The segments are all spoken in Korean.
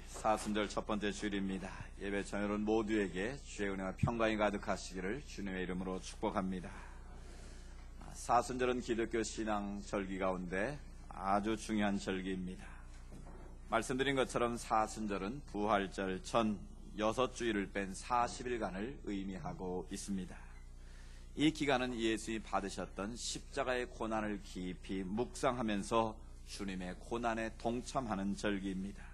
사순절 첫 번째 주일입니다. 예배 전여러분 모두에게 주의 은혜와 평강이 가득하시기를 주님의 이름으로 축복합니다. 사순절은 기독교 신앙 절기 가운데 아주 중요한 절기입니다. 말씀드린 것처럼 사순절은 부활절 전 6주일을 뺀 40일간을 의미하고 있습니다. 이 기간은 예수님이 받으셨던 십자가의 고난을 깊이 묵상하면서 주님의 고난에 동참하는 절기입니다.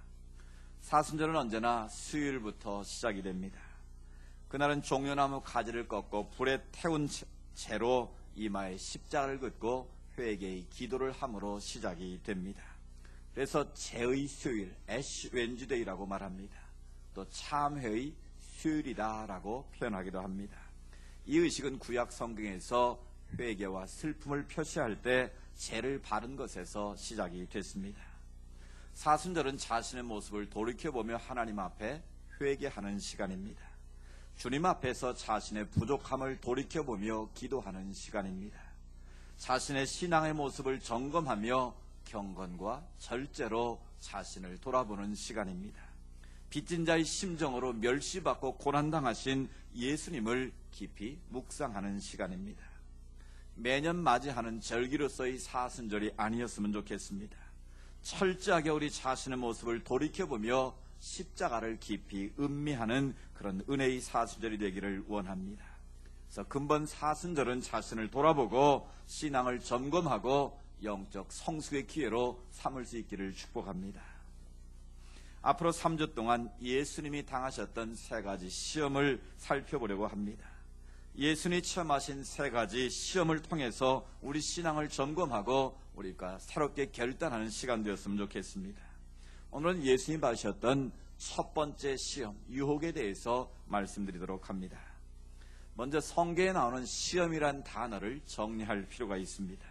사순절은 언제나 수요일부터 시작이 됩니다. 그날은 종려나무 가지를 꺾고 불에 태운 채로 이마에 십자가를 긋고 회개의 기도를 함으로 시작이 됩니다. 그래서 죄의 수요일, 애쉬 웬즈데이라고 말합니다. 또 참회의 수요일이다라고 표현하기도 합니다. 이 의식은 구약 성경에서 회개와 슬픔을 표시할 때 죄를 바른 것에서 시작이 됐습니다. 사순절은 자신의 모습을 돌이켜보며 하나님 앞에 회개하는 시간입니다. 주님 앞에서 자신의 부족함을 돌이켜보며 기도하는 시간입니다. 자신의 신앙의 모습을 점검하며 경건과 절제로 자신을 돌아보는 시간입니다. 빚진 자의 심정으로 멸시받고 고난당하신 예수님을 깊이 묵상하는 시간입니다. 매년 맞이하는 절기로서의 사순절이 아니었으면 좋겠습니다. 철저하게 우리 자신의 모습을 돌이켜보며 십자가를 깊이 음미하는 그런 은혜의 사순절이 되기를 원합니다. 그래서 근본 사순절은 자신을 돌아보고 신앙을 점검하고 영적 성숙의 기회로 삼을 수 있기를 축복합니다. 앞으로 3주 동안 예수님이 당하셨던 3가지 시험을 살펴보려고 합니다. 예수님이 체험하신 3가지 시험을 통해서 우리 신앙을 점검하고 우리가 새롭게 결단하는 시간 되었으면 좋겠습니다. 오늘은 예수님이 받으셨던 첫 번째 시험, 유혹에 대해서 말씀드리도록 합니다. 먼저 성경에 나오는 시험이란 단어를 정리할 필요가 있습니다.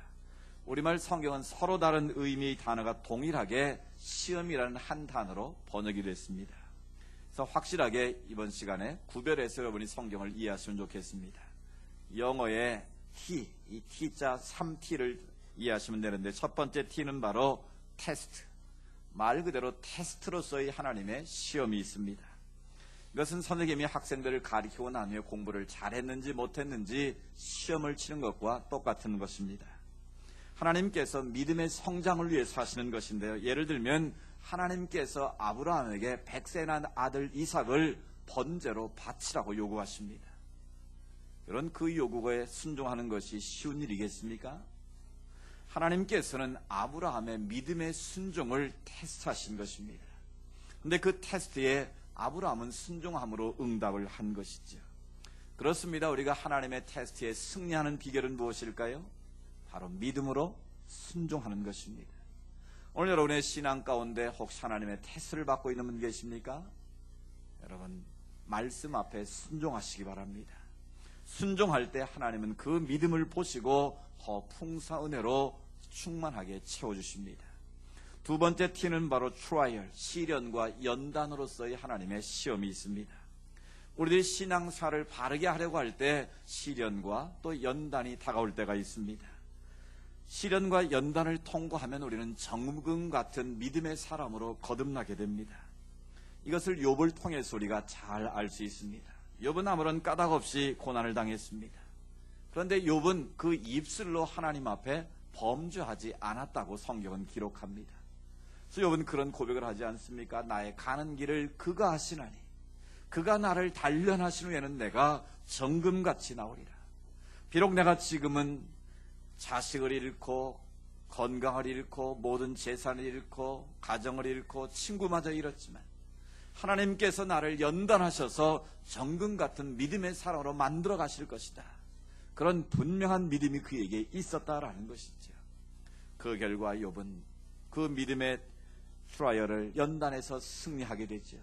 우리말 성경은 서로 다른 의미의 단어가 동일하게 시험이라는 한 단어로 번역이 됐습니다. 그래서 확실하게 이번 시간에 구별해서 여러분이 성경을 이해하시면 좋겠습니다. 영어의 T, 이 T자 3T를 이해하시면 되는데 첫 번째 T는 바로 테스트, 말 그대로 테스트로서의 하나님의 시험이 있습니다. 이것은 선생님이 학생들을 가르치고 난 후에 공부를 잘했는지 못했는지 시험을 치는 것과 똑같은 것입니다. 하나님께서 믿음의 성장을 위해서 하시는 것인데요. 예를 들면 하나님께서 아브라함에게 100세 난 아들 이삭을 번제로 바치라고 요구하십니다. 그런 그 요구에 순종하는 것이 쉬운 일이겠습니까? 하나님께서는 아브라함의 믿음의 순종을 테스트하신 것입니다. 그런데 그 테스트에 아브라함은 순종함으로 응답을 한 것이죠. 그렇습니다. 우리가 하나님의 테스트에 승리하는 비결은 무엇일까요? 바로 믿음으로 순종하는 것입니다. 오늘 여러분의 신앙 가운데 혹시 하나님의 테스트를 받고 있는 분 계십니까? 여러분 말씀 앞에 순종하시기 바랍니다. 순종할 때 하나님은 그 믿음을 보시고 더 풍성한 은혜로 충만하게 채워주십니다. 두 번째 T는 바로 트라이얼, 시련과 연단으로서의 하나님의 시험이 있습니다. 우리들이 신앙사를 바르게 하려고 할 때 시련과 또 연단이 다가올 때가 있습니다. 시련과 연단을 통과하면 우리는 정금 같은 믿음의 사람으로 거듭나게 됩니다. 이것을 욥을 통해서 우리가 잘 알 수 있습니다. 욥은 아무런 까닭 없이 고난을 당했습니다. 그런데 욥은 그 입술로 하나님 앞에 범죄하지 않았다고 성경은 기록합니다. 그래서 욥은 그런 고백을 하지 않습니까? 나의 가는 길을 그가 하시나니 그가 나를 단련하신 후에는 내가 정금같이 나오리라. 비록 내가 지금은 자식을 잃고 건강을 잃고 모든 재산을 잃고 가정을 잃고 친구마저 잃었지만 하나님께서 나를 연단하셔서 정금 같은 믿음의 사람으로 만들어 가실 것이다. 그런 분명한 믿음이 그에게 있었다라는 것이죠. 그 결과 욥은 그 믿음의 트라이얼을 연단해서 승리하게 되죠.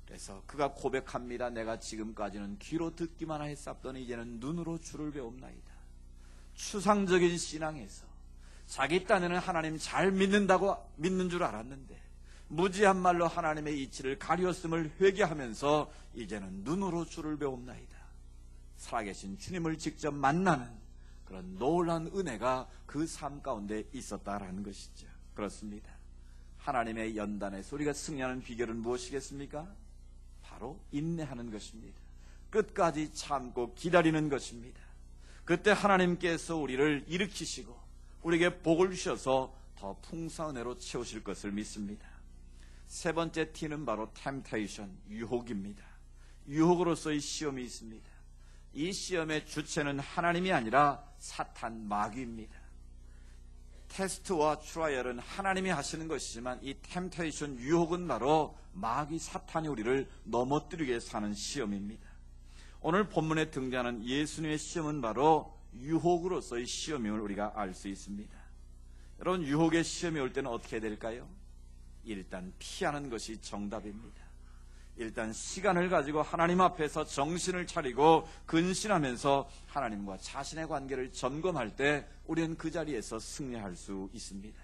그래서 그가 고백합니다. 내가 지금까지는 귀로 듣기만 했었더니 이제는 눈으로 주를 배웁나이다. 추상적인 신앙에서 자기 딴에는 하나님 잘 믿는 줄 알았는데 무지한 말로 하나님의 이치를 가리었음을 회개하면서 이제는 눈으로 주를 배웁나이다. 살아계신 주님을 직접 만나는 그런 놀라운 은혜가 그 삶 가운데 있었다라는 것이죠. 그렇습니다. 하나님의 연단에서 우리가 승리하는 비결은 무엇이겠습니까? 바로 인내하는 것입니다. 끝까지 참고 기다리는 것입니다. 그때 하나님께서 우리를 일으키시고 우리에게 복을 주셔서 더 풍성한 은혜로 채우실 것을 믿습니다. 세 번째 T는 바로 temptation, 유혹입니다. 유혹으로서의 시험이 있습니다. 이 시험의 주체는 하나님이 아니라 사탄, 마귀입니다. 테스트와 트라이얼은 하나님이 하시는 것이지만 이 템테이션, 유혹은 바로 마귀, 사탄이 우리를 넘어뜨리게 해서 하는 시험입니다. 오늘 본문에 등장하는 예수님의 시험은 바로 유혹으로서의 시험임을 우리가 알 수 있습니다. 여러분, 유혹의 시험이 올 때는 어떻게 해야 될까요? 일단 피하는 것이 정답입니다. 일단 시간을 가지고 하나님 앞에서 정신을 차리고 근신하면서 하나님과 자신의 관계를 점검할 때 우리는 그 자리에서 승리할 수 있습니다.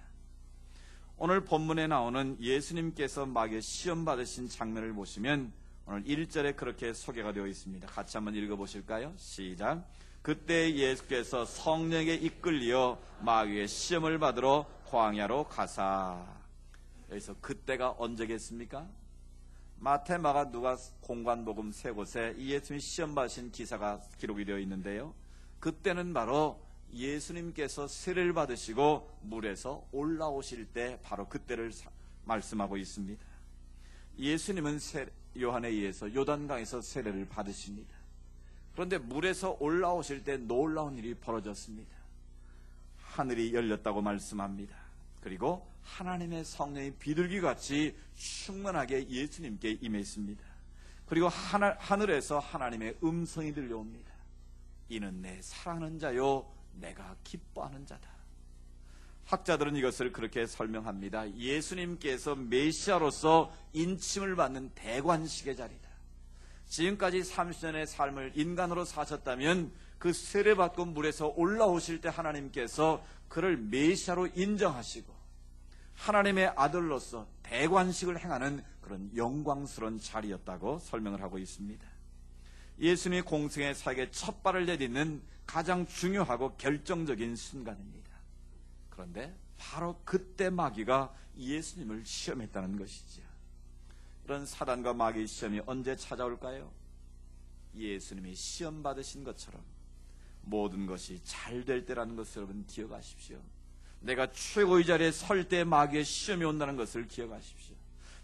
오늘 본문에 나오는 예수님께서 마귀의 시험 받으신 장면을 보시면 오늘 1절에 그렇게 소개가 되어 있습니다. 같이 한번 읽어보실까요? 시작. 그때 예수께서 성령에 이끌려 마귀의 시험을 받으러 광야로 가사. 여기서 그때가 언제겠습니까? 마태, 마가, 누가, 공관복음 세 곳에 이 예수님이 시험 받으신 기사가 기록이 되어 있는데요. 그때는 바로 예수님께서 세례를 받으시고 물에서 올라오실 때 바로 그때를 말씀하고 있습니다. 예수님은 요한에 의해서 요단강에서 세례를 받으십니다. 그런데 물에서 올라오실 때 놀라운 일이 벌어졌습니다. 하늘이 열렸다고 말씀합니다. 그리고 하나님의 성령이 비둘기같이 충만하게 예수님께 임했습니다. 그리고 하늘에서 하나님의 음성이 들려옵니다. 이는 내 사랑하는 자요 내가 기뻐하는 자다. 학자들은 이것을 그렇게 설명합니다. 예수님께서 메시아로서 인침을 받는 대관식의 자리다. 지금까지 30년의 삶을 인간으로 사셨다면 그 세례받고 물에서 올라오실 때 하나님께서 그를 메시아로 인정하시고 하나님의 아들로서 대관식을 행하는 그런 영광스러운 자리였다고 설명을 하고 있습니다. 예수님이 공생의 사역에 첫 발을 내딛는 가장 중요하고 결정적인 순간입니다. 그런데 바로 그때 마귀가 예수님을 시험했다는 것이죠. 이런 사단과 마귀의 시험이 언제 찾아올까요? 예수님이 시험 받으신 것처럼 모든 것이 잘 될 때라는 것을 여러분 기억하십시오. 내가 최고의 자리에 설 때 마귀의 시험이 온다는 것을 기억하십시오.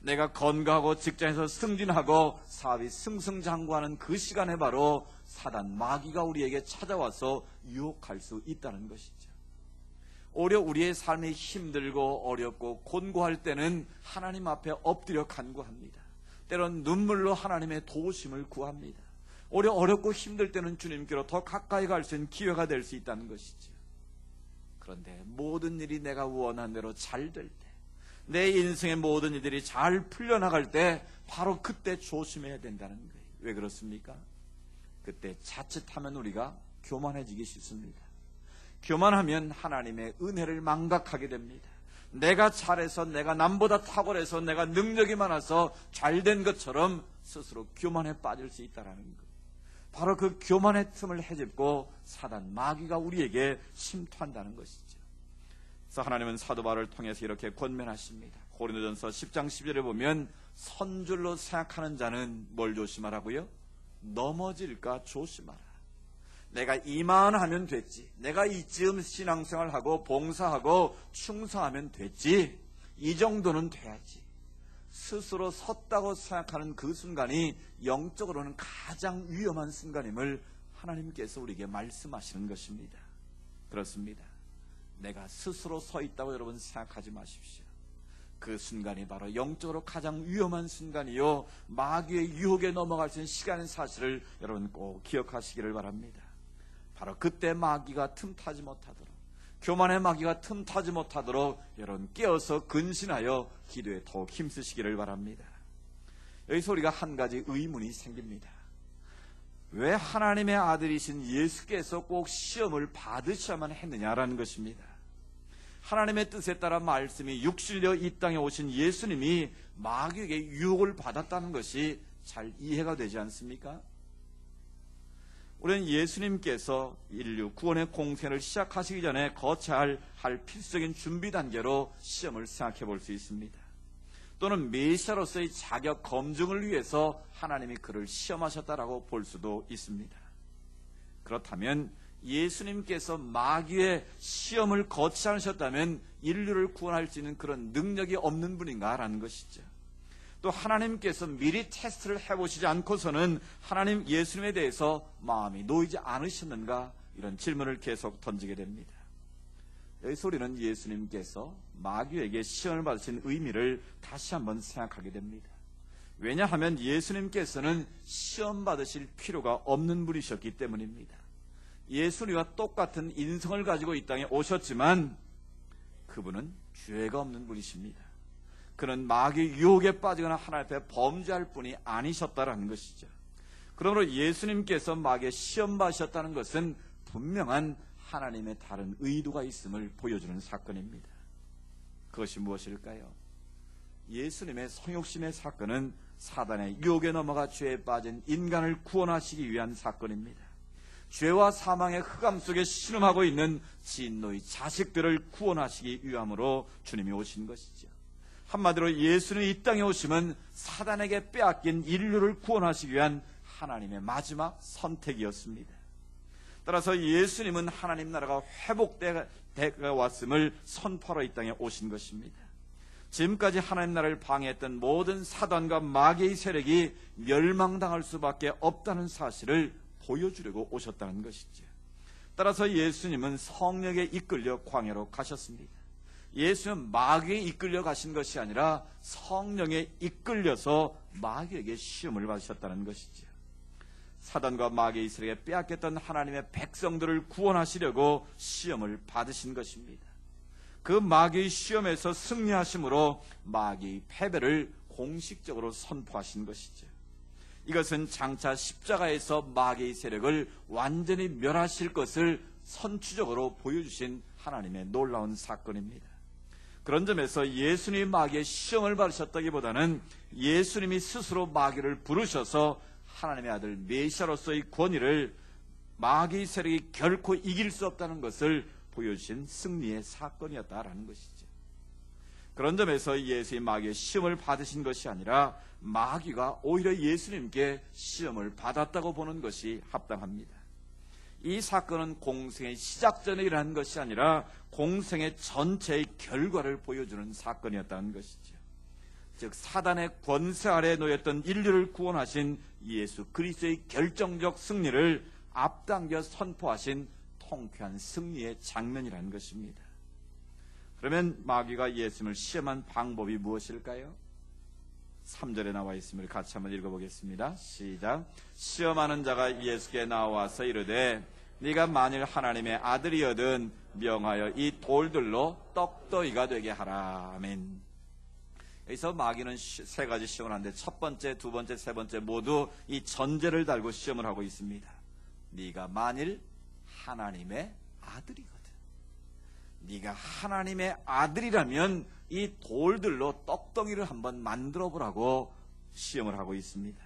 내가 건강하고 직장에서 승진하고 사업이 승승장구하는 그 시간에 바로 사단, 마귀가 우리에게 찾아와서 유혹할 수 있다는 것이죠. 오히려 우리의 삶이 힘들고 어렵고 곤고할 때는 하나님 앞에 엎드려 간구합니다. 때론 눈물로 하나님의 도우심을 구합니다. 오히려 어렵고 힘들 때는 주님께로 더 가까이 갈 수 있는 기회가 될 수 있다는 것이죠. 그런데 모든 일이 내가 원한 대로 잘 될 때, 내 인생의 모든 일들이 잘 풀려나갈 때 바로 그때 조심해야 된다는 거예요. 왜 그렇습니까? 그때 자칫하면 우리가 교만해지기 쉽습니다. 교만하면 하나님의 은혜를 망각하게 됩니다. 내가 잘해서, 내가 남보다 탁월해서, 내가 능력이 많아서 잘된 것처럼 스스로 교만에 빠질 수 있다는 거예요. 바로 그 교만의 틈을 헤집고 사단, 마귀가 우리에게 침투한다는 것이죠. 그래서 하나님은 사도 바울을 통해서 이렇게 권면하십니다. 고린도전서 10장 11절에 보면 선줄로 생각하는 자는 뭘 조심하라고요? 넘어질까 조심하라. 내가 이만하면 됐지, 내가 이쯤 신앙생활하고 봉사하고 충성하면 됐지, 이 정도는 돼야지. 스스로 섰다고 생각하는 그 순간이 영적으로는 가장 위험한 순간임을 하나님께서 우리에게 말씀하시는 것입니다. 그렇습니다. 내가 스스로 서 있다고 여러분 생각하지 마십시오. 그 순간이 바로 영적으로 가장 위험한 순간이요, 마귀의 유혹에 넘어갈 수 있는 시간의 사실을 여러분 꼭 기억하시기를 바랍니다. 바로 그때 마귀가 틈타지 못하도록, 교만의 마귀가 틈타지 못하도록 여러분 깨어서 근신하여 기도에 더욱 힘쓰시기를 바랍니다. 여기서 우리가 한 가지 의문이 생깁니다. 왜 하나님의 아들이신 예수께서 꼭 시험을 받으셔야만 했느냐라는 것입니다. 하나님의 뜻에 따라 말씀이 육신되어 이 땅에 오신 예수님이 마귀에게 유혹을 받았다는 것이 잘 이해가 되지 않습니까? 우리는 예수님께서 인류 구원의 공생을 시작하시기 전에 거쳐야 할 필수적인 준비 단계로 시험을 생각해 볼 수 있습니다. 또는 메시아로서의 자격 검증을 위해서 하나님이 그를 시험하셨다라고 볼 수도 있습니다. 그렇다면 예수님께서 마귀의 시험을 거치지 않으셨다면 인류를 구원할 수 있는 그런 능력이 없는 분인가라는 것이죠. 또 하나님께서 미리 테스트를 해보시지 않고서는 하나님 예수님에 대해서 마음이 놓이지 않으셨는가, 이런 질문을 계속 던지게 됩니다. 여기서 우리는 예수님께서 마귀에게 시험을 받으신 의미를 다시 한번 생각하게 됩니다. 왜냐하면 예수님께서는 시험 받으실 필요가 없는 분이셨기 때문입니다. 예수님과 똑같은 인성을 가지고 이 땅에 오셨지만 그분은 죄가 없는 분이십니다. 그는 마귀 유혹에 빠지거나 하나님 앞에 범죄할 분이 아니셨다라는 것이죠. 그러므로 예수님께서 마귀의 시험 받으셨다는 것은 분명한 하나님의 다른 의도가 있음을 보여주는 사건입니다. 그것이 무엇일까요? 예수님의 성육신의 사건은 사단의 유혹에 넘어가 죄에 빠진 인간을 구원하시기 위한 사건입니다. 죄와 사망의 흑암 속에 신음하고 있는 진노의 자식들을 구원하시기 위함으로 주님이 오신 것이죠. 한마디로 예수는 이 땅에 오심은 사단에게 빼앗긴 인류를 구원하시기 위한 하나님의 마지막 선택이었습니다. 따라서 예수님은 하나님 나라가 회복되어 왔음을 선포하러 이 땅에 오신 것입니다. 지금까지 하나님 나라를 방해했던 모든 사단과 마귀의 세력이 멸망당할 수밖에 없다는 사실을 보여주려고 오셨다는 것이죠. 따라서 예수님은 성령에 이끌려 광야로 가셨습니다. 예수는 마귀에 이끌려 가신 것이 아니라 성령에 이끌려서 마귀에게 시험을 받으셨다는 것이죠. 사단과 마귀의 세력에 빼앗겼던 하나님의 백성들을 구원하시려고 시험을 받으신 것입니다. 그 마귀의 시험에서 승리하심으로 마귀의 패배를 공식적으로 선포하신 것이죠. 이것은 장차 십자가에서 마귀의 세력을 완전히 멸하실 것을 선추적으로 보여주신 하나님의 놀라운 사건입니다. 그런 점에서 예수님이 마귀의 시험을 받으셨다기보다는 예수님이 스스로 마귀를 부르셔서 하나님의 아들 메시아로서의 권위를 마귀의 세력이 결코 이길 수 없다는 것을 보여주신 승리의 사건이었다라는 것이죠. 그런 점에서 예수님이 마귀의 시험을 받으신 것이 아니라 마귀가 오히려 예수님께 시험을 받았다고 보는 것이 합당합니다. 이 사건은 공생의 시작전에 일어난 것이 아니라 공생의 전체의 결과를 보여주는 사건이었다는 것이죠. 즉 사단의 권세 아래에 놓였던 인류를 구원하신 예수 그리스도의 결정적 승리를 앞당겨 선포하신 통쾌한 승리의 장면이라는 것입니다. 그러면 마귀가 예수님을 시험한 방법이 무엇일까요? 3절에 나와 있음을 같이 한번 읽어보겠습니다. 시작. 시험하는 자가 예수께 나와서 이르되 네가 만일 하나님의 아들이거든 명하여 이 돌들로 떡더기가 되게 하라. 아멘. 여기서 마귀는 세 가지 시험을 하는데 첫 번째, 두 번째, 세 번째 모두 이 전제를 달고 시험을 하고 있습니다. 네가 만일 하나님의 아들이거든. 네가 하나님의 아들이라면 이 돌들로 떡덩이를 한번 만들어 보라고 시험을 하고 있습니다.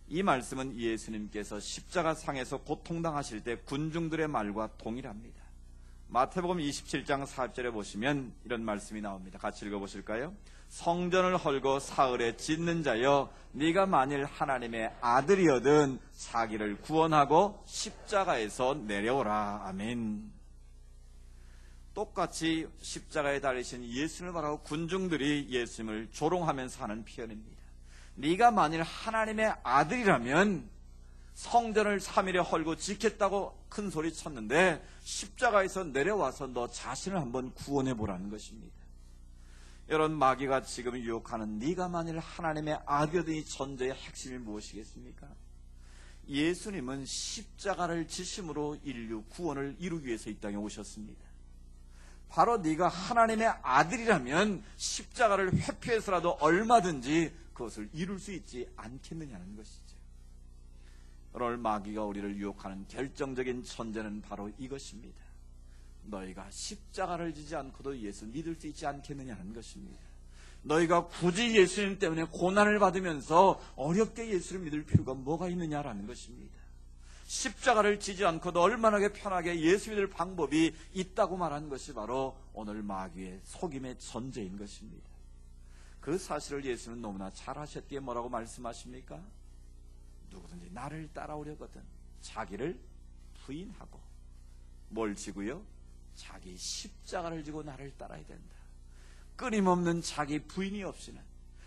이 말씀은 예수님께서 십자가 상에서 고통당하실 때 군중들의 말과 동일합니다. 마태복음 27장 4절에 보시면 이런 말씀이 나옵니다. 같이 읽어보실까요? 성전을 헐고 사흘에 짓는 자여 네가 만일 하나님의 아들이거든 자기를 구원하고 십자가에서 내려오라. 아멘. 똑같이 십자가에 달리신 예수님을 바라고 군중들이 예수님을 조롱하면서 하는 표현입니다. 네가 만일 하나님의 아들이라면 성전을 3일에 헐고 짓겠다고 큰 소리 쳤는데 십자가에서 내려와서 너 자신을 한번 구원해 보라는 것입니다. 여러분, 마귀가 지금 유혹하는 네가 만일 하나님의 아들이든 이 전제의 핵심이 무엇이겠습니까? 예수님은 십자가를 지심으로 인류 구원을 이루기 위해서 이 땅에 오셨습니다. 바로 네가 하나님의 아들이라면 십자가를 회피해서라도 얼마든지 그것을 이룰 수 있지 않겠느냐는 것이죠. 오늘 마귀가 우리를 유혹하는 결정적인 전제는 바로 이것입니다. 너희가 십자가를 지지 않고도 예수 믿을 수 있지 않겠느냐는 것입니다. 너희가 굳이 예수님 때문에 고난을 받으면서 어렵게 예수를 믿을 필요가 뭐가 있느냐라는 것입니다. 십자가를 지지 않고도 얼마나 편하게 예수 믿을 방법이 있다고 말한 것이 바로 오늘 마귀의 속임의 전제인 것입니다. 그 사실을 예수는 너무나 잘 아셨기에 뭐라고 말씀하십니까? 누구든지 나를 따라오려거든 자기를 부인하고 뭘 지고요? 자기 십자가를 지고 나를 따라야 된다. 끊임없는 자기 부인이 없이는,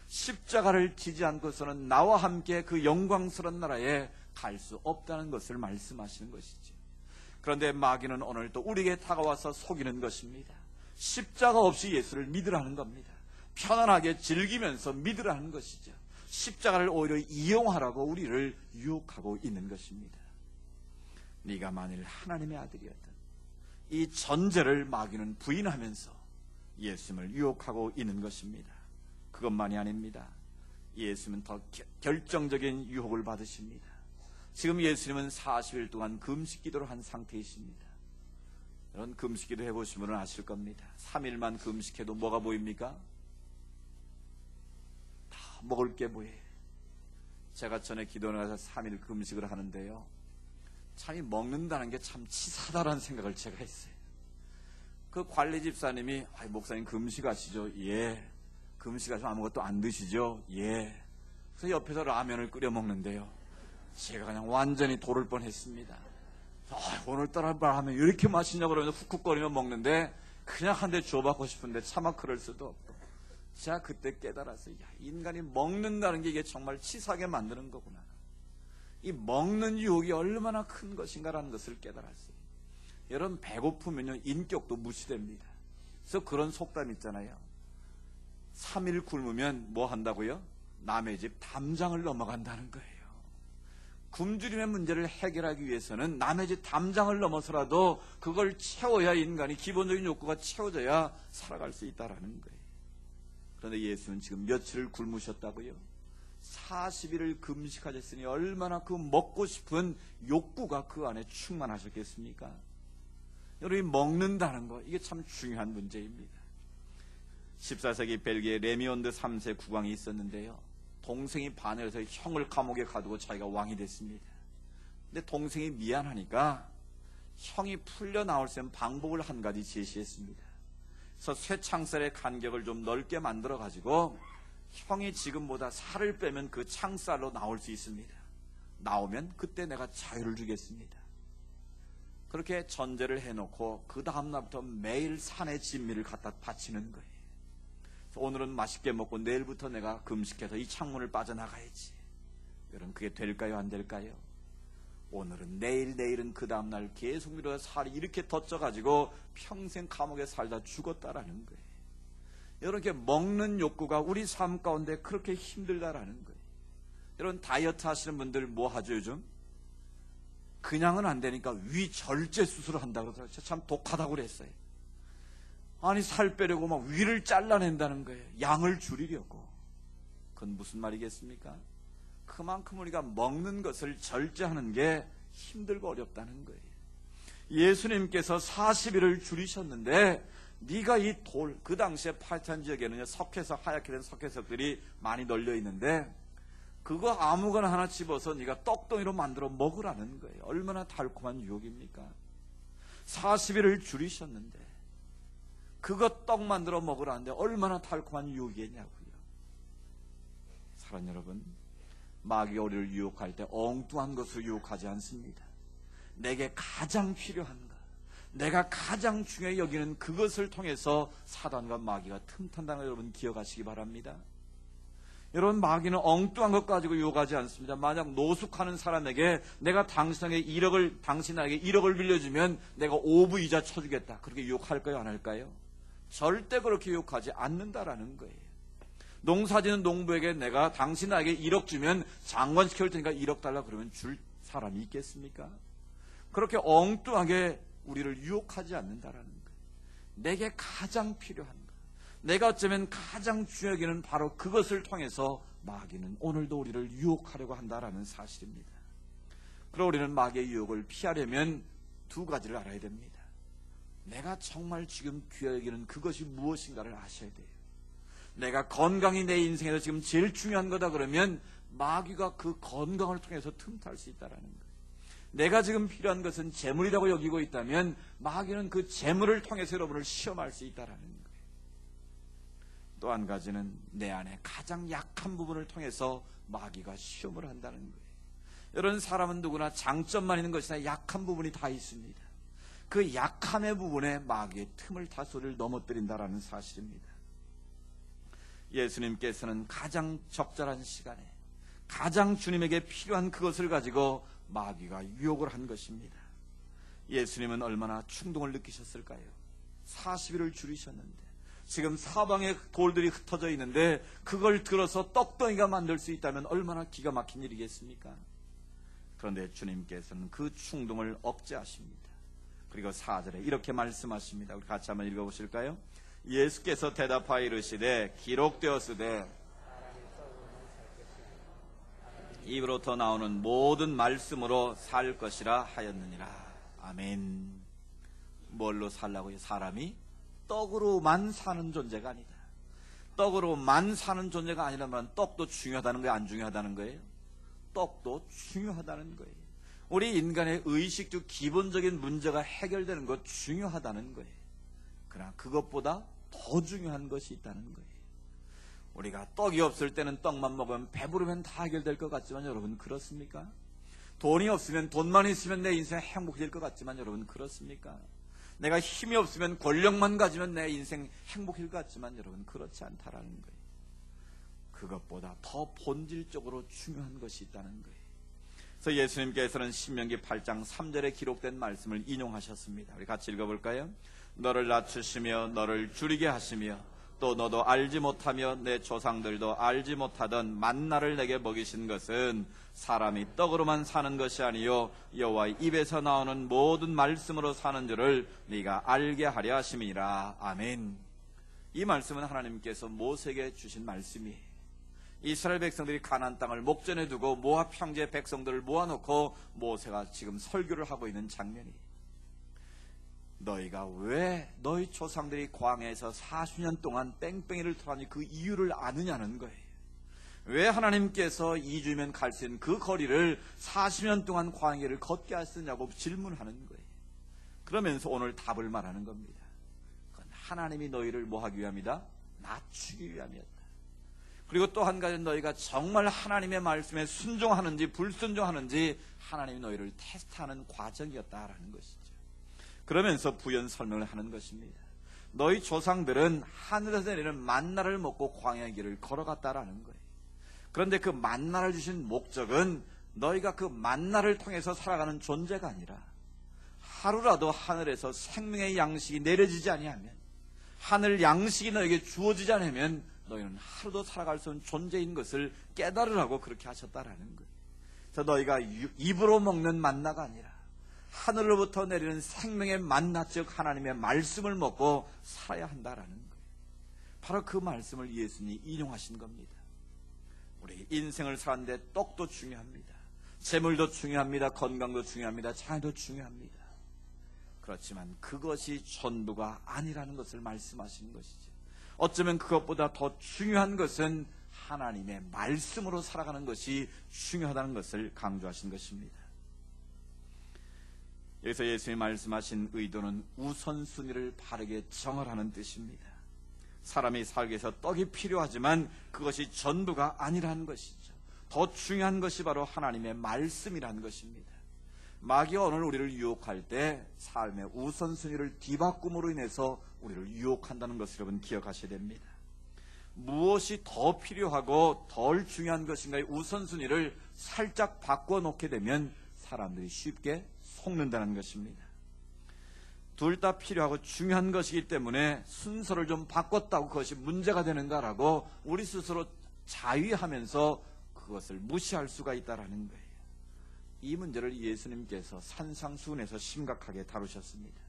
십자가를 지지 않고서는 나와 함께 그 영광스러운 나라에 갈 수 없다는 것을 말씀하시는 것이죠. 그런데 마귀는 오늘 또 우리에게 다가와서 속이는 것입니다. 십자가 없이 예수를 믿으라는 겁니다. 편안하게 즐기면서 믿으라는 것이죠. 십자가를 오히려 이용하라고 우리를 유혹하고 있는 것입니다. 네가 만일 하나님의 아들이었던 이 전제를 마귀는 부인하면서 예수님을 유혹하고 있는 것입니다. 그것만이 아닙니다. 예수님은 더 결정적인 유혹을 받으십니다. 지금 예수님은 40일 동안 금식기도를 한 상태이십니다. 여러분, 금식기도 해보시면 아실 겁니다. 3일만 금식해도 뭐가 보입니까? 다 먹을 게 뭐예요? 제가 전에 기도를 가서 3일 금식을 하는데요, 참 먹는다는 게 참 치사하다라는 생각을 제가 했어요. 그 관리 집사님이 목사님 금식하시죠? 예. 금식하시면 아무것도 안 드시죠? 예. 그래서 옆에서 라면을 끓여 먹는데요, 제가 그냥 완전히 돌을 뻔했습니다. 오늘따라 라면 이렇게 맛있냐고 그러면서 훅훅거리며 먹는데 그냥 한 대 줘받고 싶은데 차마 그럴 수도 없고, 제가 그때 깨달았어요. 인간이 먹는다는 게 이게 정말 치사하게 만드는 거구나. 이 먹는 유혹이 얼마나 큰 것인가라는 것을 깨달았어요. 여러분, 배고프면요 인격도 무시됩니다. 그래서 그런 속담 있잖아요. 3일 굶으면 뭐 한다고요? 남의 집 담장을 넘어간다는 거예요. 굶주림의 문제를 해결하기 위해서는 남의 집 담장을 넘어서라도 그걸 채워야, 인간이 기본적인 욕구가 채워져야 살아갈 수 있다라는 거예요. 그런데 예수는 지금 며칠을 굶으셨다고요? 40일을 금식하셨으니 얼마나 그 먹고 싶은 욕구가 그 안에 충만하셨겠습니까? 여러분, 먹는다는 거, 이게 참 중요한 문제입니다. 14세기 벨기에 레미온드 3세 국왕이 있었는데요, 동생이 반해서 형을 감옥에 가두고 자기가 왕이 됐습니다. 근데 동생이 미안하니까 형이 풀려 나올 수 있는 방법을 한 가지 제시했습니다. 그래서 쇠창살의 간격을 좀 넓게 만들어 가지고 형이 지금보다 살을 빼면 그 창살로 나올 수 있습니다. 나오면 그때 내가 자유를 주겠습니다. 그렇게 전제를 해놓고 그 다음날부터 매일 산의 진미를 갖다 바치는 거예요. 오늘은 맛있게 먹고 내일부터 내가 금식해서 이 창문을 빠져나가야지. 여러분, 그게 될까요? 안 될까요? 오늘은 내일은 그 다음날 계속 미뤄서 살이 이렇게 덧져가지고 평생 감옥에 살다 죽었다라는 거예요. 이렇게 먹는 욕구가 우리 삶 가운데 그렇게 힘들다라는 거예요. 여러분, 다이어트 하시는 분들 뭐 하죠 요즘? 그냥은 안 되니까 위절제 수술을 한다고 그러더라고요. 참 독하다고 그랬어요. 아니, 살 빼려고 막 위를 잘라낸다는 거예요. 양을 줄이려고. 그건 무슨 말이겠습니까? 그만큼 우리가 먹는 것을 절제하는 게 힘들고 어렵다는 거예요. 예수님께서 40일을 줄이셨는데 네가 이 돌, 그 당시에 팔탄 지역에는 석회석, 하얗게 된 석회석들이 많이 널려 있는데 그거 아무거나 하나 집어서 네가 떡덩이로 만들어 먹으라는 거예요. 얼마나 달콤한 유혹입니까? 40일을 줄이셨는데 그거 떡 만들어 먹으라는데 얼마나 달콤한 유혹이냐고요. 사랑하는 여러분, 마귀가 우리를 유혹할 때 엉뚱한 것으로 유혹하지 않습니다. 내게 가장 필요한 것, 내가 가장 중요히 여기는 그것을 통해서 사단과 마귀가 틈탄다는 걸 여러분 기억하시기 바랍니다. 여러분, 마귀는 엉뚱한 것 가지고 유혹하지 않습니다. 만약 노숙하는 사람에게 내가 당신에게 1억을 빌려주면 내가 5부 이자 쳐주겠다, 그렇게 유혹할까요? 안 할까요? 절대 그렇게 유혹하지 않는다라는 거예요. 농사지는 농부에게 내가 당신에게 1억 주면 장관 시켜줄 테니까 1억 달라 그러면 줄 사람이 있겠습니까? 그렇게 엉뚱하게 우리를 유혹하지 않는다라는 거예요. 내게 가장 필요한 것, 내가 어쩌면 가장 중요하게는 바로 그것을 통해서 마귀는 오늘도 우리를 유혹하려고 한다라는 사실입니다. 그럼 우리는 마귀의 유혹을 피하려면 두 가지를 알아야 됩니다. 내가 정말 지금 귀하게 여기는 그것이 무엇인가를 아셔야 돼요. 내가 건강이 내 인생에서 지금 제일 중요한 거다 그러면 마귀가 그 건강을 통해서 틈탈 수 있다는 거예요. 내가 지금 필요한 것은 재물이라고 여기고 있다면 마귀는 그 재물을 통해서 여러분을 시험할 수 있다라는 거예요. 또 한 가지는 내 안에 가장 약한 부분을 통해서 마귀가 시험을 한다는 거예요. 여러분, 사람은 누구나 장점만 있는 것이나 약한 부분이 다 있습니다. 그 약함의 부분에 마귀의 틈을 타서 우리를 넘어뜨린다라는 사실입니다. 예수님께서는 가장 적절한 시간에 가장 주님에게 필요한 그것을 가지고 마귀가 유혹을 한 것입니다. 예수님은 얼마나 충동을 느끼셨을까요? 40일을 줄이셨는데 지금 사방에 돌들이 흩어져 있는데 그걸 들어서 떡덩이가 만들 수 있다면 얼마나 기가 막힌 일이겠습니까? 그런데 주님께서는 그 충동을 억제하십니다. 그리고 4절에 이렇게 말씀하십니다. 우리 같이 한번 읽어보실까요? 예수께서 대답하여 이르시되 기록되었으되 입으로부터 나오는 모든 말씀으로 살 것이라 하였느니라. 아멘. 뭘로 살라고요? 사람이 떡으로만 사는 존재가 아니다. 떡으로만 사는 존재가 아니라면 떡도 중요하다는 거예요? 안 중요하다는 거예요? 떡도 중요하다는 거예요. 우리 인간의 의식 중 기본적인 문제가 해결되는 것 중요하다는 거예요. 그러나 그것보다 더 중요한 것이 있다는 거예요. 우리가 떡이 없을 때는 떡만 먹으면 배부르면 다 해결될 것 같지만 여러분 그렇습니까? 돈이 없으면 돈만 있으면 내 인생 행복해질 것 같지만 여러분 그렇습니까? 내가 힘이 없으면 권력만 가지면 내 인생 행복해질 것 같지만 여러분 그렇지 않다라는 거예요. 그것보다 더 본질적으로 중요한 것이 있다는 거예요. 그래서 예수님께서는 신명기 8장 3절에 기록된 말씀을 인용하셨습니다. 우리 같이 읽어볼까요? 너를 낮추시며 너를 줄이게 하시며 또 너도 알지 못하며 내 조상들도 알지 못하던 만나를 내게 먹이신 것은 사람이 떡으로만 사는 것이 아니요 여호와의 입에서 나오는 모든 말씀으로 사는 줄을 네가 알게 하려 하심이니라. 아멘. 이 말씀은 하나님께서 모세에게 주신 말씀이에요. 이스라엘 백성들이 가나안 땅을 목전에 두고 모압 형제의 백성들을 모아놓고 모세가 지금 설교를 하고 있는 장면이에요. 너희가 왜 너희 조상들이 광야에서 40년 동안 뺑뺑이를 돌았니 그 이유를 아느냐는 거예요. 왜 하나님께서 2주면 갈 수 있는 그 거리를 40년 동안 광야를 걷게 하셨냐고 질문하는 거예요. 그러면서 오늘 답을 말하는 겁니다. 그건 하나님이 너희를 뭐 하기 위함이다? 낮추기 위함이었다. 그리고 또 한 가지는 너희가 정말 하나님의 말씀에 순종하는지 불순종하는지 하나님이 너희를 테스트하는 과정이었다라는 것이죠. 그러면서 부연 설명을 하는 것입니다. 너희 조상들은 하늘에서 내리는 만나를 먹고 광야의 길을 걸어갔다라는 거예요. 그런데 그 만나를 주신 목적은 너희가 그 만나를 통해서 살아가는 존재가 아니라 하루라도 하늘에서 생명의 양식이 내려지지 아니하면, 하늘 양식이 너에게 주어지지 않으면 너희는 하루도 살아갈 수 없는 존재인 것을 깨달으라고 그렇게 하셨다라는 거예요. 그래서 너희가 입으로 먹는 만나가 아니라 하늘로부터 내리는 생명의 만나, 즉 하나님의 말씀을 먹고 살아야 한다라는 거예요. 바로 그 말씀을 예수님이 인용하신 겁니다. 우리 인생을 사는데 떡도 중요합니다. 재물도 중요합니다. 건강도 중요합니다. 자녀도 중요합니다. 그렇지만 그것이 전부가 아니라는 것을 말씀하시는 것이죠. 어쩌면 그것보다 더 중요한 것은 하나님의 말씀으로 살아가는 것이 중요하다는 것을 강조하신 것입니다. 여기서 예수님이 말씀하신 의도는 우선순위를 바르게 정하라는 뜻입니다. 사람이 살기 위해서 떡이 필요하지만 그것이 전부가 아니라는 것이죠. 더 중요한 것이 바로 하나님의 말씀이라는 것입니다. 마귀가 오늘 우리를 유혹할 때 삶의 우선순위를 뒤바꿈으로 인해서 우리를 유혹한다는 것을 여러분 기억하셔야 됩니다. 무엇이 더 필요하고 덜 중요한 것인가의 우선순위를 살짝 바꿔놓게 되면 사람들이 쉽게 속는다는 것입니다. 둘 다 필요하고 중요한 것이기 때문에 순서를 좀 바꿨다고 그것이 문제가 되는가라고 우리 스스로 자위하면서 그것을 무시할 수가 있다는 거예요. 이 문제를 예수님께서 산상수훈에서 심각하게 다루셨습니다.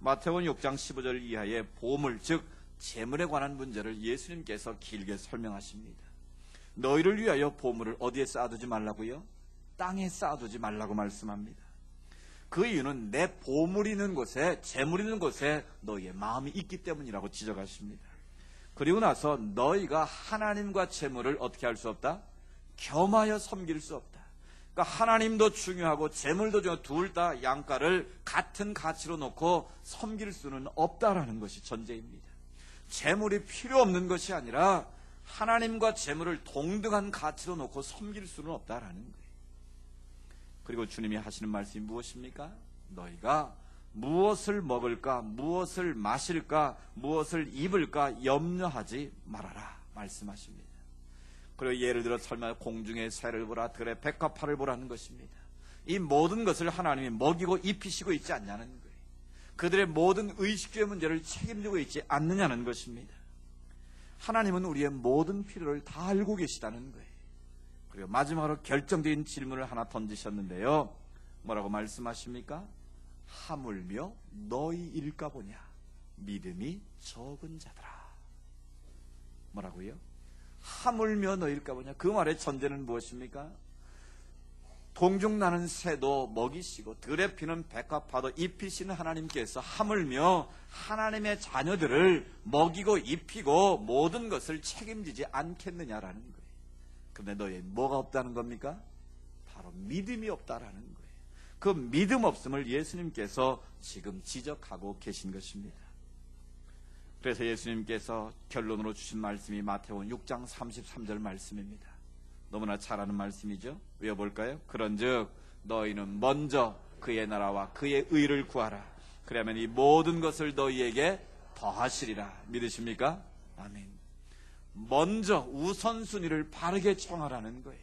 마태복음 6장 15절 이하의 보물, 즉 재물에 관한 문제를 예수님께서 길게 설명하십니다. 너희를 위하여 보물을 어디에 쌓아두지 말라고요? 땅에 쌓아두지 말라고 말씀합니다. 그 이유는 내 보물이 있는 곳에, 재물이 있는 곳에 너희의 마음이 있기 때문이라고 지적하십니다. 그리고 나서 너희가 하나님과 재물을 어떻게 할 수 없다? 겸하여 섬길 수 없다. 그러니까 하나님도 중요하고 재물도 중요하고 둘 다 양가를 같은 가치로 놓고 섬길 수는 없다라는 것이 전제입니다. 재물이 필요 없는 것이 아니라 하나님과 재물을 동등한 가치로 놓고 섬길 수는 없다라는 거예요. 그리고 주님이 하시는 말씀이 무엇입니까? 너희가 무엇을 먹을까, 무엇을 마실까, 무엇을 입을까 염려하지 말아라 말씀하십니다. 그리고 예를 들어 설마 공중의 새를 보라, 들의 백합화를 보라는 것입니다. 이 모든 것을 하나님이 먹이고 입히시고 있지 않냐는 거예요. 그들의 모든 의식주의 문제를 책임지고 있지 않느냐는 것입니다. 하나님은 우리의 모든 필요를 다 알고 계시다는 거예요. 그리고 마지막으로 결정적인 질문을 하나 던지셨는데요. 뭐라고 말씀하십니까? 하물며 너희일까 보냐 믿음이 적은 자들아. 뭐라고요? 하물며 너희일까 보냐. 그 말의 전제는 무엇입니까? 동중 나는 새도 먹이시고 들에 피는 백합화도 입히시는 하나님께서 하물며 하나님의 자녀들을 먹이고 입히고 모든 것을 책임지지 않겠느냐라는 거예요. 그런데 너희 뭐가 없다는 겁니까? 바로 믿음이 없다라는 거예요. 그 믿음 없음을 예수님께서 지금 지적하고 계신 것입니다. 그래서 예수님께서 결론으로 주신 말씀이 마태복음 6장 33절 말씀입니다. 너무나 잘 아는 말씀이죠. 외워볼까요? 그런즉 너희는 먼저 그의 나라와 그의 의를 구하라. 그러면 이 모든 것을 너희에게 더하시리라. 믿으십니까? 아멘. 먼저 우선순위를 바르게 정하라는 거예요.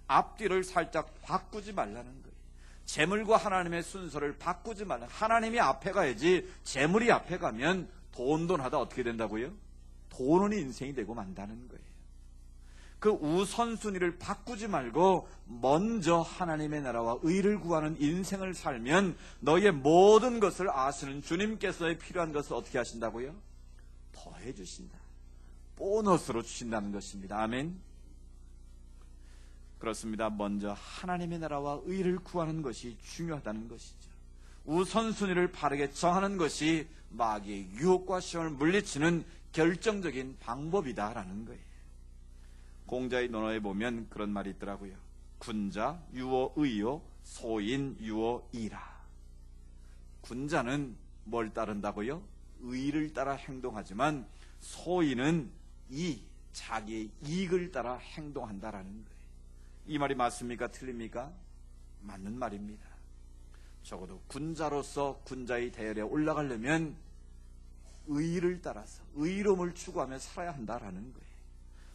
앞뒤를 살짝 바꾸지 말라는 거예요. 재물과 하나님의 순서를 바꾸지 말라. 하나님이 앞에 가야지 재물이 앞에 가면 돈하다 어떻게 된다고요? 돈은 인생이 되고 만다는 거예요. 그 우선순위를 바꾸지 말고 먼저 하나님의 나라와 의를 구하는 인생을 살면 너희의 모든 것을 아시는 주님께서의 필요한 것을 어떻게 하신다고요? 더해 주신다. 보너스로 주신다는 것입니다. 아멘. 그렇습니다. 먼저 하나님의 나라와 의를 구하는 것이 중요하다는 것이죠. 우선순위를 바르게 정하는 것이 마귀의 유혹과 시험을 물리치는 결정적인 방법이다라는 거예요. 공자의 논어에 보면 그런 말이 있더라고요. 군자 유어 의요 소인 유어 이라. 군자는 뭘 따른다고요? 의를 따라 행동하지만 소인은 자기의 이익을 따라 행동한다라는 거예요. 이 말이 맞습니까? 틀립니까? 맞는 말입니다. 적어도 군자로서 군자의 대열에 올라가려면 의를 따라서 의로움을 추구하며 살아야 한다라는 거예요.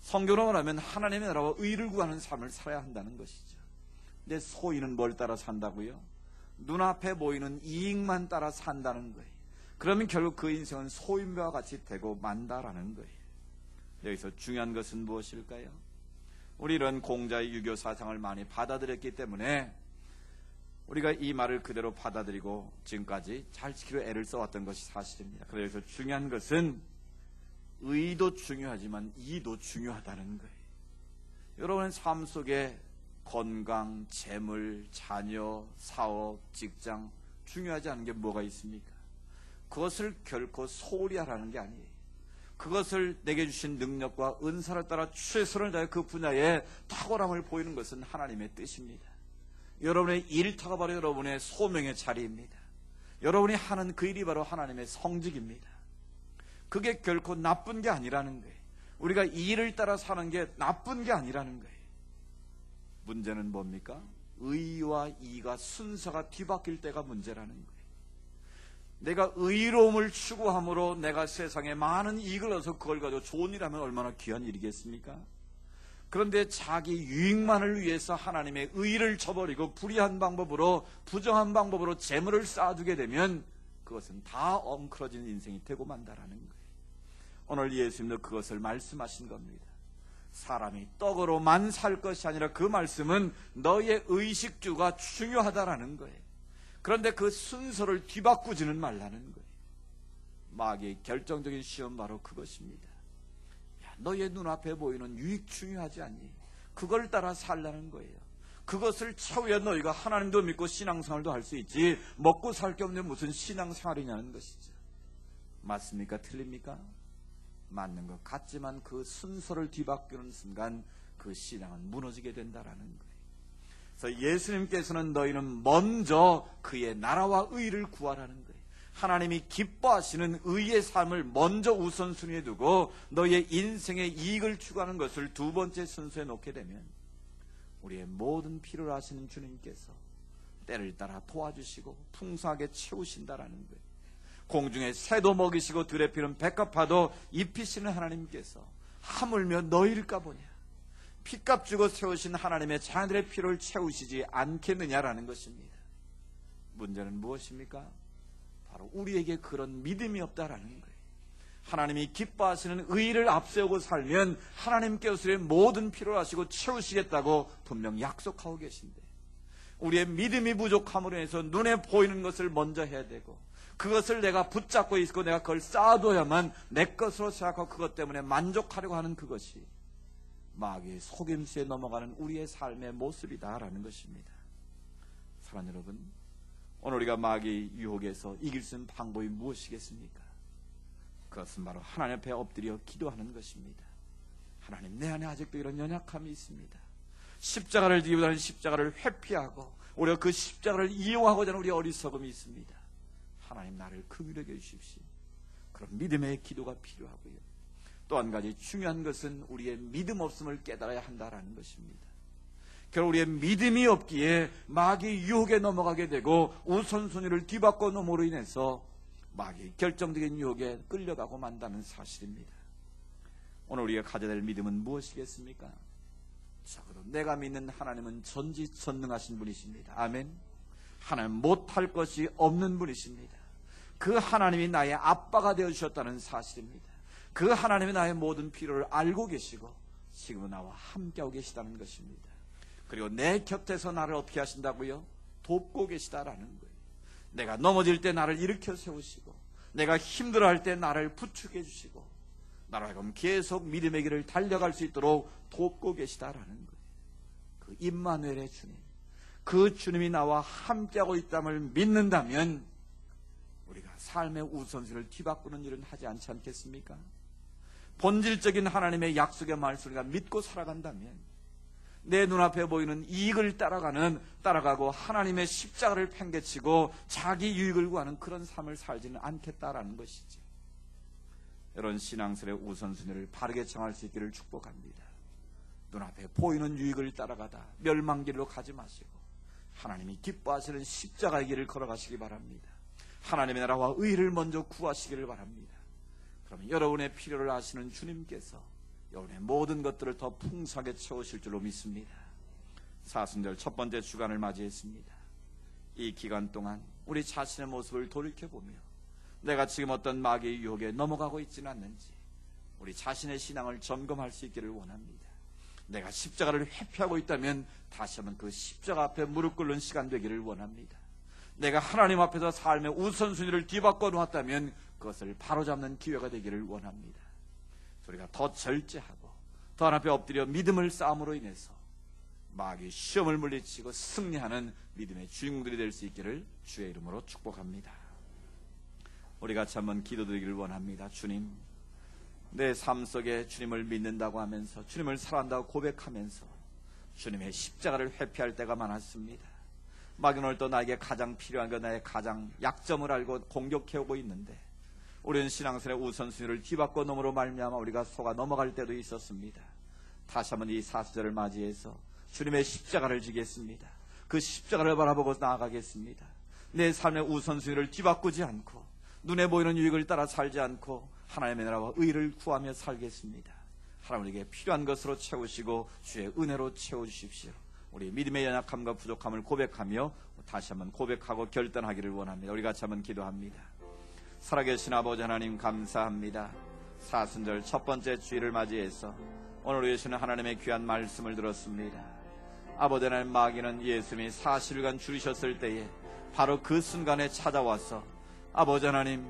성경으로 말하면 하나님의 나라와 의를 구하는 삶을 살아야 한다는 것이죠. 근데 소인은 뭘 따라 산다고요? 눈앞에 보이는 이익만 따라 산다는 거예요. 그러면 결국 그 인생은 소인과 같이 되고 만다라는 거예요. 여기서 중요한 것은 무엇일까요? 우리는 공자의 유교 사상을 많이 받아들였기 때문에 우리가 이 말을 그대로 받아들이고 지금까지 잘 지키려 애를 써왔던 것이 사실입니다. 그래서 중요한 것은 의도 중요하지만 이도 중요하다는 거예요. 여러분의 삶 속에 건강, 재물, 자녀, 사업, 직장 중요하지 않은 게 뭐가 있습니까? 그것을 결코 소홀히 하라는 게 아니에요. 그것을 내게 주신 능력과 은사를 따라 최선을 다해 그 분야에 탁월함을 보이는 것은 하나님의 뜻입니다. 여러분의 일터가 바로 여러분의 소명의 자리입니다. 여러분이 하는 그 일이 바로 하나님의 성직입니다. 그게 결코 나쁜 게 아니라는 거예요. 우리가 이 일을 따라 사는 게 나쁜 게 아니라는 거예요. 문제는 뭡니까? 의와 이가 순서가 뒤바뀔 때가 문제라는 거예요. 내가 의로움을 추구함으로 내가 세상에 많은 이익을 얻어서 그걸 가지고 좋은 일 하면 얼마나 귀한 일이겠습니까? 그런데 자기 유익만을 위해서 하나님의 의를 저버리고 불의한 방법으로 부정한 방법으로 재물을 쌓아두게 되면 그것은 다 엉클어진 인생이 되고 만다라는 거예요. 오늘 예수님도 그것을 말씀하신 겁니다. 사람이 떡으로만 살 것이 아니라 그 말씀은 너희의 의식주가 중요하다라는 거예요. 그런데 그 순서를 뒤바꾸지는 말라는 거예요. 마귀의 결정적인 시험 바로 그것입니다. 야, 너의 눈앞에 보이는 유익 중요하지 않니? 그걸 따라 살라는 거예요. 그것을 차후에 너희가 하나님도 믿고 신앙생활도 할 수 있지 먹고 살 게 없는 무슨 신앙생활이냐는 것이죠. 맞습니까? 틀립니까? 맞는 것 같지만 그 순서를 뒤바꾸는 순간 그 신앙은 무너지게 된다라는 거예요. 그래서 예수님께서는 너희는 먼저 그의 나라와 의를 구하라는 거예요. 하나님이 기뻐하시는 의의 삶을 먼저 우선순위에 두고 너희의 인생의 이익을 추구하는 것을 두 번째 순서에 놓게 되면 우리의 모든 필요를 아시는 주님께서 때를 따라 도와주시고 풍성하게 채우신다라는 거예요. 공중에 새도 먹이시고 들에 피는 백합화도 입히시는 하나님께서 하물며 너희일까 보냐. 피값 주고 세우신 하나님의 자녀들의 필요를 채우시지 않겠느냐라는 것입니다. 문제는 무엇입니까? 바로 우리에게 그런 믿음이 없다라는 거예요. 하나님이 기뻐하시는 의를 앞세우고 살면 하나님께서 우리의 모든 필요를 하시고 채우시겠다고 분명 약속하고 계신데 우리의 믿음이 부족함으로 해서 눈에 보이는 것을 먼저 해야 되고 그것을 내가 붙잡고 있고 내가 그걸 쌓아둬야만 내 것으로 생각하고 그것 때문에 만족하려고 하는 그것이 마귀의 속임수에 넘어가는 우리의 삶의 모습이다라는 것입니다. 사랑하는 여러분, 오늘 우리가 마귀의 유혹에서 이길 수 있는 방법이 무엇이겠습니까? 그것은 바로 하나님 앞에 엎드려 기도하는 것입니다. 하나님, 내 안에 아직도 이런 연약함이 있습니다. 십자가를 지기보다는 십자가를 회피하고 오히려 그 십자가를 이용하고자 하는 우리 어리석음이 있습니다. 하나님, 나를 긍휼히 여겨 주십시오. 그런 믿음의 기도가 필요하고요. 또 한 가지 중요한 것은 우리의 믿음 없음을 깨달아야 한다라는 것입니다. 결국 우리의 믿음이 없기에 마귀의 유혹에 넘어가게 되고 우선순위를 뒤바꿔 놓음으로 인해서 마귀의 결정적인 유혹에 끌려가고 만다는 사실입니다. 오늘 우리가 가져야 될 믿음은 무엇이겠습니까? 적어도 내가 믿는 하나님은 전지전능하신 분이십니다. 아멘. 하나님 못할 것이 없는 분이십니다. 그 하나님이 나의 아빠가 되어주셨다는 사실입니다. 그 하나님이 나의 모든 필요를 알고 계시고 지금은 나와 함께하고 계시다는 것입니다. 그리고 내 곁에서 나를 어떻게 하신다고요? 돕고 계시다라는 거예요. 내가 넘어질 때 나를 일으켜 세우시고 내가 힘들어할 때 나를 부축해 주시고 나로 하여금 계속 믿음의 길을 달려갈 수 있도록 돕고 계시다라는 거예요. 그 임마누엘의 주님, 그 주님이 나와 함께하고 있다를 믿는다면 우리가 삶의 우선순위를 뒤바꾸는 일은 하지 않지 않겠습니까? 본질적인 하나님의 약속의 말씀을 믿고 살아간다면 내 눈앞에 보이는 이익을 따라가고 하나님의 십자가를 팽개치고 자기 유익을 구하는 그런 삶을 살지는 않겠다라는 것이지. 이런 신앙생활의 우선순위를 바르게 정할 수 있기를 축복합니다. 눈앞에 보이는 유익을 따라가다 멸망길로 가지 마시고 하나님이 기뻐하시는 십자가의 길을 걸어가시기 바랍니다. 하나님의 나라와 의를 먼저 구하시기를 바랍니다. 그러면 여러분의 필요를 아시는 주님께서 여러분의 모든 것들을 더 풍성하게 채우실 줄로 믿습니다. 사순절 첫 번째 주간을 맞이했습니다. 이 기간 동안 우리 자신의 모습을 돌이켜보며 내가 지금 어떤 마귀의 유혹에 넘어가고 있지는 않는지 우리 자신의 신앙을 점검할 수 있기를 원합니다. 내가 십자가를 회피하고 있다면 다시 한번 그 십자가 앞에 무릎 꿇는 시간 되기를 원합니다. 내가 하나님 앞에서 삶의 우선순위를 뒤바꿔 놓았다면 그것을 바로잡는 기회가 되기를 원합니다. 우리가 더 절제하고 더 하나님 앞에 엎드려 믿음을 쌓음으로 인해서 마귀의 시험을 물리치고 승리하는 믿음의 주인공들이 될 수 있기를 주의 이름으로 축복합니다. 우리 같이 한번 기도드리기를 원합니다. 주님, 내 삶 속에 주님을 믿는다고 하면서 주님을 사랑한다고 고백하면서 주님의 십자가를 회피할 때가 많았습니다. 마귀는 오늘 또 나에게 가장 필요한 것, 나의 가장 약점을 알고 공격해오고 있는데 우리는 신앙생활의 우선순위를 뒤바꿔 놓음으로 말미암아 우리가 속아 넘어갈 때도 있었습니다. 다시 한번 이 사수절을 맞이해서 주님의 십자가를 지겠습니다. 그 십자가를 바라보고 나아가겠습니다. 내 삶의 우선순위를 뒤바꾸지 않고 눈에 보이는 유익을 따라 살지 않고 하나님의 나라와 의를 구하며 살겠습니다. 하나님에게 필요한 것으로 채우시고 주의 은혜로 채워주십시오. 우리 믿음의 연약함과 부족함을 고백하며 다시 한번 고백하고 결단하기를 원합니다. 우리 같이 한번 기도합니다. 살아계신 아버지 하나님, 감사합니다. 사순절 첫 번째 주일을 맞이해서 오늘 주시는 하나님의 귀한 말씀을 들었습니다. 아버지 하나님, 마귀는 예수님이 40일간 줄이셨을 때에 바로 그 순간에 찾아와서 아버지 하나님,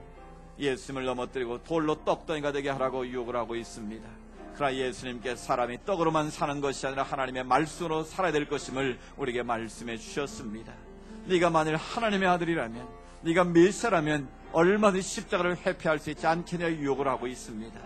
예수님을 넘어뜨리고 돌로 떡덩이가 되게 하라고 유혹을 하고 있습니다. 그러나 예수님께 사람이 떡으로만 사는 것이 아니라 하나님의 말씀으로 살아야 될 것임을 우리에게 말씀해 주셨습니다. 네가 만일 하나님의 아들이라면, 네가 메시아라면 얼마든지 십자가를 회피할 수 있지 않겠냐 유혹을 하고 있습니다.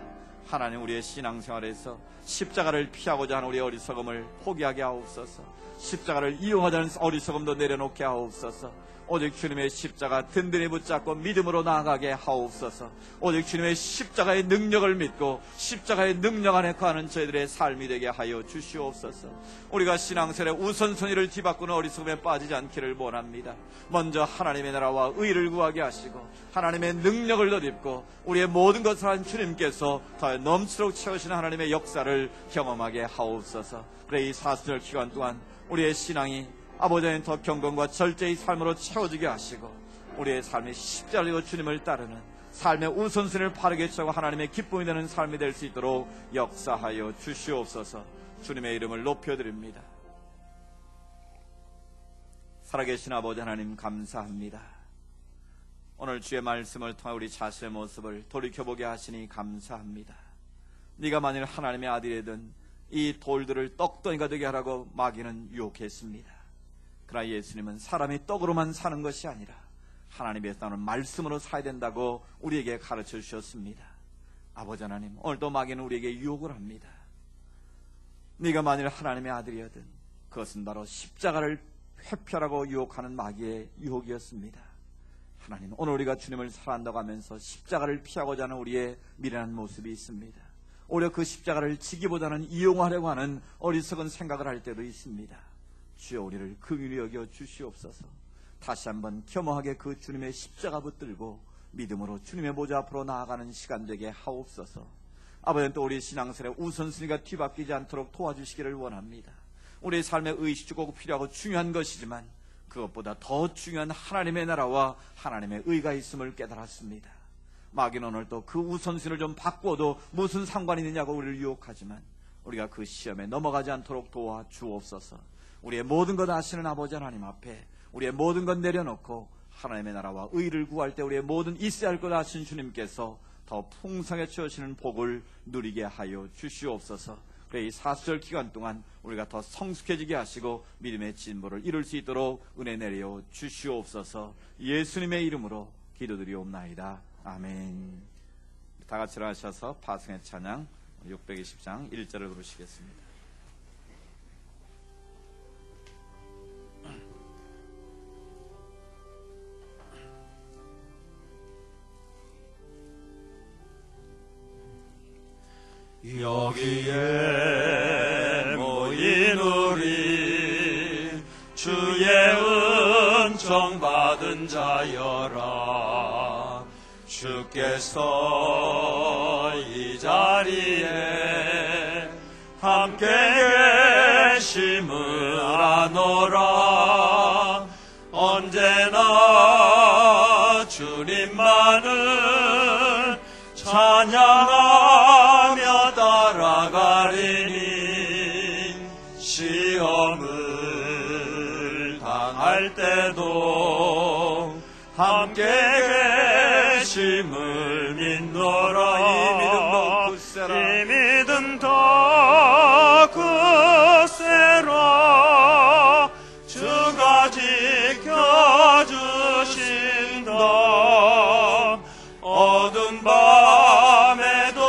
하나님, 우리의 신앙생활에서 십자가를 피하고자 하는 우리의 어리석음을 포기하게 하옵소서. 십자가를 이용하자는 어리석음도 내려놓게 하옵소서. 오직 주님의 십자가 든든히 붙잡고 믿음으로 나아가게 하옵소서. 오직 주님의 십자가의 능력을 믿고 십자가의 능력 안에 거하는 저희들의 삶이 되게 하여 주시옵소서. 우리가 신앙생활의 우선순위를 뒤바꾸는 어리석음에 빠지지 않기를 원합니다. 먼저 하나님의 나라와 의를 구하게 하시고 하나님의 능력을 덧입고 우리의 모든 것을 한 주님께서 더 넘치도록 채우시는 하나님의 역사를 경험하게 하옵소서. 그래, 이 사순절 기간 동안 우리의 신앙이 아버지 하나님 더 경건과 절제의 삶으로 채워지게 하시고 우리의 삶이 십자가를 지고 주님을 따르는 삶의 우선순위를 바르게 채우고 하나님의 기쁨이 되는 삶이 될 수 있도록 역사하여 주시옵소서. 주님의 이름을 높여드립니다. 살아계신 아버지 하나님, 감사합니다. 오늘 주의 말씀을 통해 우리 자신의 모습을 돌이켜보게 하시니 감사합니다. 네가 만일 하나님의 아들이든 이 돌들을 떡덩이가 되게 하라고 마귀는 유혹했습니다. 그러나 예수님은 사람이 떡으로만 사는 것이 아니라 하나님의 나오는 말씀으로 살아야 된다고 우리에게 가르쳐 주셨습니다. 아버지 하나님, 오늘도 마귀는 우리에게 유혹을 합니다. 네가 만일 하나님의 아들이거든 그것은 바로 십자가를 회피하라고 유혹하는 마귀의 유혹이었습니다. 하나님, 오늘 우리가 주님을 사랑한다고 하면서 십자가를 피하고자 하는 우리의 미련한 모습이 있습니다. 오히려 그 십자가를 지기보다는 이용하려고 하는 어리석은 생각을 할 때도 있습니다. 주여, 우리를 긍휼히 여겨 주시옵소서. 다시 한번 겸허하게 그 주님의 십자가 붙들고 믿음으로 주님의 보좌 앞으로 나아가는 시간 되게 하옵소서. 아버지는 또 우리 신앙생활의 우선순위가 뒤바뀌지 않도록 도와주시기를 원합니다. 우리의 삶의 의식이 꼭 필요하고 중요한 것이지만 그것보다 더 중요한 하나님의 나라와 하나님의 의가 있음을 깨달았습니다. 마귀는 오늘 또 그 우선순위를 좀 바꿔도 무슨 상관이 있느냐고 우리를 유혹하지만 우리가 그 시험에 넘어가지 않도록 도와주옵소서. 우리의 모든 것 아시는 아버지 하나님 앞에 우리의 모든 것 내려놓고 하나님의 나라와 의를 구할 때 우리의 모든 있어야 할 것 아신 주님께서 더 풍성해 주시는 복을 누리게 하여 주시옵소서. 그래, 이 사수절 기간 동안 우리가 더 성숙해지게 하시고 믿음의 진보를 이룰 수 있도록 은혜 내려 주시옵소서. 예수님의 이름으로 기도드리옵나이다. 아멘. 다 같이 일어나셔서 파승의 찬양 620장 1절을 부르시겠습니다. 여기에 모인 우리 주의 은총 받은 자여라. 주께서 이 자리에 함께 계심을 아노라. 언제나 주님만을 찬양하며 따라가리니 시험을 당할 때도 함께 계심을 믿노라. 이 믿음 더 굳세라. 주가 지켜주신다. 어두운 밤에도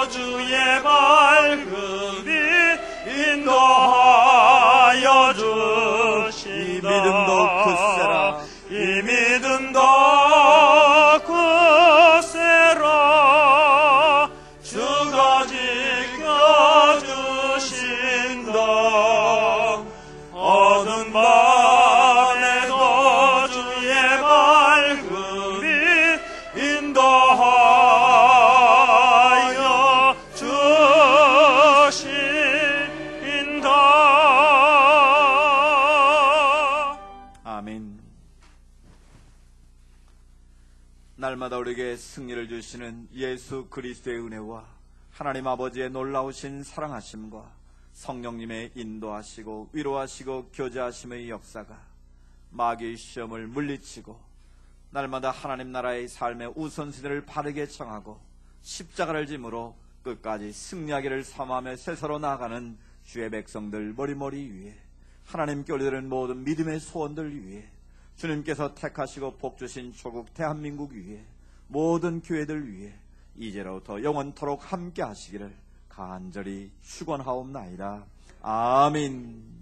주의 밝음이 인도하여 주신다. 이 믿음 더 굳세라. 주가 지켜주신다. 어두운 밤에도 주의 밝음이 인도하여 주신다. 아멘. 날마다 우리에게 승리를 주시는 예수 그리스도의 은혜와 하나님 아버지의 놀라우신 사랑하심과 성령님의 인도하시고 위로하시고 교제하심의 역사가 마귀의 시험을 물리치고 날마다 하나님 나라의 삶의 우선순위를 바르게 정하고 십자가를 짐으로 끝까지 승리하기를 사모하며 세서로 나아가는 주의 백성들 머리머리 위에 하나님께 올려드리는 모든 믿음의 소원들 위에 주님께서 택하시고 복주신 조국 대한민국 위에 모든 교회들 위에 이제로부터 영원토록 함께 하시기를 간절히 축원하옵나이다. 아멘.